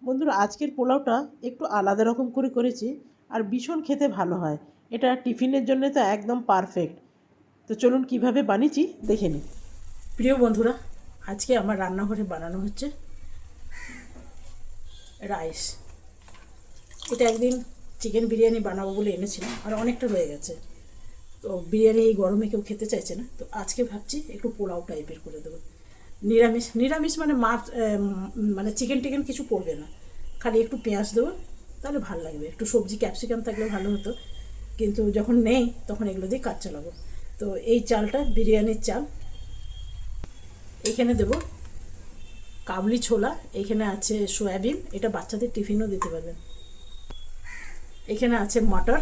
বন্ধুরা, আজকের পোলাওটা একটু আলাদা রকম করে করেছি আর ভীষণ খেতে ভালো হয়। এটা টিফিনের জন্য তো একদম পারফেক্ট। তো চলুন কিভাবে বানিয়েছি দেখে নিই। প্রিয় বন্ধুরা, আজকে আমার রান্নাঘরে বানানো হচ্ছে রাইস। এটা একদিন চিকেন বিরিয়ানি বানাবো বলে এনেছিলাম, আর অনেকটা রয়ে গেছে। তো বিরিয়ানি এই গরমে কেউ খেতে চাইছে না, তো আজকে ভাবছি একটু পোলাও টাইপের করে দেবো। নিরামিষ নিরামিষ মানে মাছ, মানে চিকেন টিকেন কিছু পড়বে না, খালি একটু পেঁয়াজ দেবো, তাহলে ভালো লাগবে। একটু সবজি ক্যাপসিকাম থাকলে ভালো হতো, কিন্তু যখন নেই তখন এগুলো দিয়ে কাজ চালাবো। তো এই চালটা বিরিয়ানির চাল। এইখানে দেবো কাবলি ছোলা, এখানে আছে সয়াবিন, এটা বাচ্চাদের টিফিনও দিতে পারবেন। এখানে আছে মটর,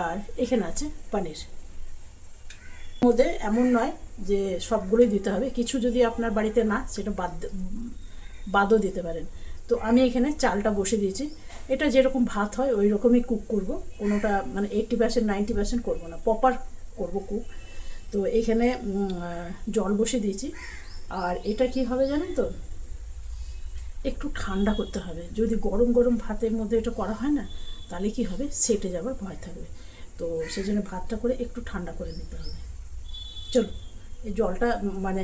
আর এখানে আছে পনির। মধ্যে এমন নয় যে সবগুলোই দিতে হবে, কিছু যদি আপনার বাড়িতে না, সেটা বাদও দিতে পারেন। তো আমি এখানে চালটা বসে দিয়েছি। এটা যেরকম ভাত হয় ওই রকমই কুক করব, কোনোটা মানে 80% 90% করবো না, প্রপার করব কুক। তো এখানে জল বসে দিয়েছি। আর এটা কি হবে জানেন তো, একটু ঠান্ডা করতে হবে। যদি গরম গরম ভাতের মধ্যে এটা করা হয় না, তাহলে কি হবে, সেটে যাবার ভয় থাকবে। তো সেই জন্য ভাতটা করে একটু ঠান্ডা করে নিতে হবে। চলো এই জলটা মানে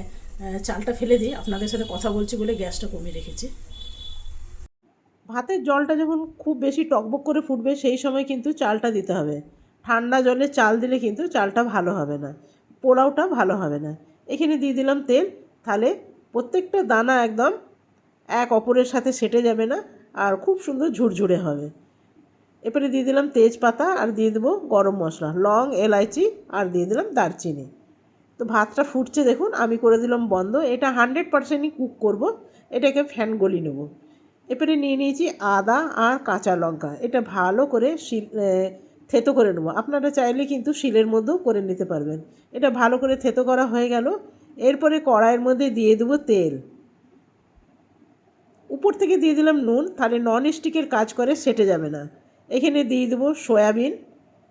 চালটা ফেলে দিই, আপনাদের সাথে কথা বলছি বলে গ্যাসটা কমিয়ে রেখেছি। ভাতের জলটা যখন খুব বেশি টকবক করে ফুটবে, সেই সময় কিন্তু চালটা দিতে হবে। ঠান্ডা জলে চাল দিলে কিন্তু চালটা ভালো হবে না, পোলাওটা ভালো হবে না। এখানে দিয়ে দিলাম তেল, তাহলে প্রত্যেকটা দানা একদম এক অপরের সাথে সেটে যাবে না, আর খুব সুন্দর ঝুরঝুরে হবে। এরপরে দিয়ে দিলাম তেজপাতা, আর দিয়ে দেবো গরম মশলা, লং, এলাইচি, আর দিয়ে দিলাম দারচিনি। তো ভাতটা ফুটছে দেখুন, আমি করে দিলাম বন্ধ। এটা 100%ই কুক করব, এটাকে ফ্যান গলি নেব। এরপরে নিয়ে নিয়েছি আদা আর কাঁচা লঙ্কা, এটা ভালো করে থেতো করে নেবো। আপনারা চাইলে কিন্তু শিলের মধ্যেও করে নিতে পারবেন। এটা ভালো করে থেতো করা হয়ে গেল। এরপরে কড়াইয়ের মধ্যে দিয়ে দেবো তেল, উপর থেকে দিয়ে দিলাম নুন, তাহলে নন স্টিকের কাজ করে, সেটে যাবে না। এখানে দিয়ে দেবো সয়াবিন,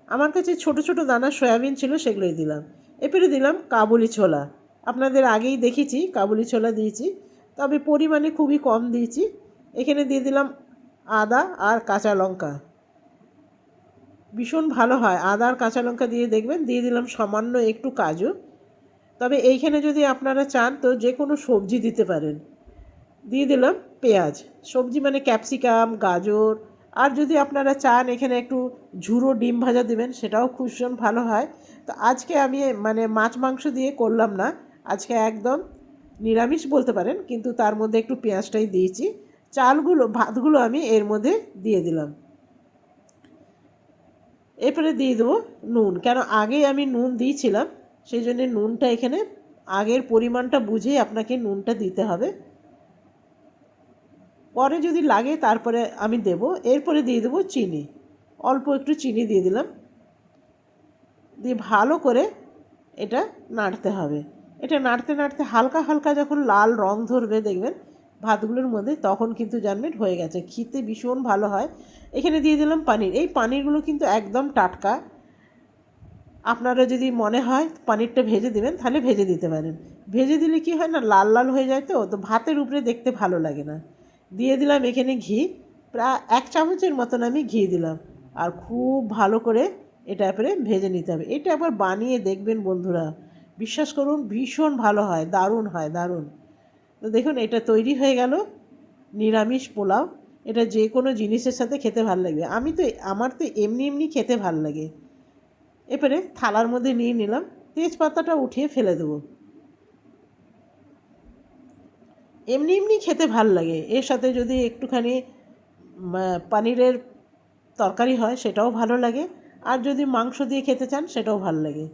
আমার কাছে ছোট ছোট দানা সয়াবিন ছিল, সেগুলোই দিলাম। এরপরে দিলাম কাবুলি ছোলা, আপনাদের আগেই দেখেছি কাবুলি ছোলা দিয়েছি, তবে পরিমাণে খুবই কম দিয়েছি। এখানে দিয়ে দিলাম আদা আর কাঁচা লঙ্কা, ভীষণ ভালো হয় আদা আর কাঁচা লঙ্কা দিয়ে, দেখবেন। দিয়ে দিলাম সামান্য একটু কাজু, তবে এইখানে যদি আপনারা চান তো যে কোনো সবজি দিতে পারেন। দিয়ে দিলাম পেঁয়াজ, সবজি মানে ক্যাপসিকাম, গাজর, আর যদি আপনারা চান এখানে একটু ঝুরো ডিম ভাজা দেবেন, সেটাও খুব ভীষণ ভালো হয়। তো আজকে আমি মানে মাছ মাংস দিয়ে করলাম না, আজকে একদম নিরামিষ বলতে পারেন, কিন্তু তার মধ্যে একটু পেঁয়াজটাই দিয়েছি। ভাতগুলো আমি এর মধ্যে দিয়ে দিলাম। এরপরে দিয়ে দেবো নুন, কেন আগেই আমি নুন দিয়েছিলাম, সেই জন্যে নুনটা এখানে আগের পরিমাণটা বুঝেই আপনাকে নুনটা দিতে হবে। পরে যদি লাগে তারপরে আমি দেব। এরপরে দিয়ে দেবো চিনি, অল্প একটু চিনি দিয়ে দিলাম। দিয়ে ভালো করে এটা নাড়তে হবে। এটা নাড়তে নাড়তে হালকা হালকা যখন লাল রং ধরবে দেখবেন ভাতগুলোর মধ্যে, তখন কিন্তু জানবেন হয়ে গেছে। খেতে ভীষণ ভালো হয়। এখানে দিয়ে দিলাম পানির, এই পানিরগুলো কিন্তু একদম টাটকা। আপনারা যদি মনে হয় পানিরটা ভেজে দেবেন, তাহলে ভেজে দিতে পারেন। ভেজে দিলে কি হয় না, লাল লাল হয়ে যায়, তো ভাতের উপরে দেখতে ভালো লাগে না। দিয়ে দিলাম এখানে ঘি, প্রায় 1 চামচের মতন আমি ঘি দিলাম। আর খুব ভালো করে এটা এরপরে ভেজে নিতে হবে। এটা আবার বানিয়ে দেখবেন বন্ধুরা, বিশ্বাস করুন ভীষণ ভালো হয়, দারুণ হয়, দারুণ। তো দেখুন এটা তৈরি হয়ে গেল নিরামিষ পোলাও। এটা যে কোনো জিনিসের সাথে খেতে ভালো লাগবে। আমার তো এমনি এমনি খেতে ভালো লাগে। এরপরে থালার মধ্যে নিয়ে নিলাম, তেজপাতাটা উঠিয়ে ফেলে দেবো। এমনি এমনি খেতে ভাল লাগে, এর সাথে যদি একটুখানি পনিরের তরকারি হয় সেটাও ভালো লাগে, আর যদি মাংস দিয়ে খেতে চান সেটাও ভালো লাগে।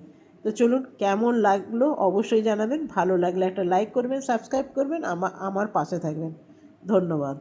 তো চলুন, কেমন লাগলো অবশ্যই জানাবেন। ভালো লাগলে একটা লাইক করবেন, সাবস্ক্রাইব করবেন, আমার পাশে থাকবেন। ধন্যবাদ।